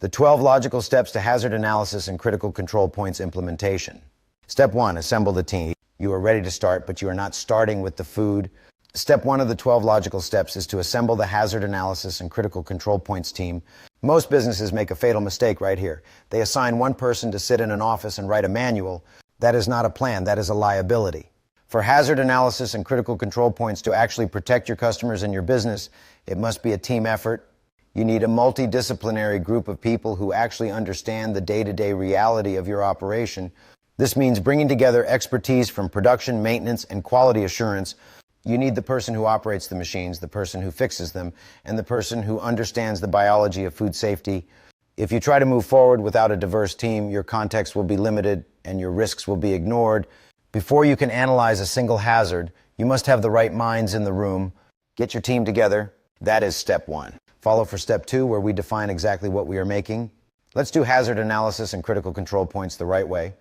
The 12 logical steps to hazard analysis and critical control points implementation. Step 1, assemble the team. You are ready to start, but you are not starting with the food. Step 1 of the 12 logical steps is to assemble the hazard analysis and critical control points team. Most businesses make a fatal mistake right here. They assign one person to sit in an office and write a manual. That is not a plan, that is a liability. For hazard analysis and critical control points to actually protect your customers and your business, it must be a team effort. You need a multidisciplinary group of people who actually understand the day-to-day reality of your operation. This means bringing together expertise from production, maintenance, and quality assurance. You need the person who operates the machines, the person who fixes them, and the person who understands the biology of food safety. If you try to move forward without a diverse team, your context will be limited and your risks will be ignored. Before you can analyze a single hazard, you must have the right minds in the room. Get your team together. That is step 1. Follow for step 2, where we define exactly what we are making. Let's do hazard analysis and critical control points the right way.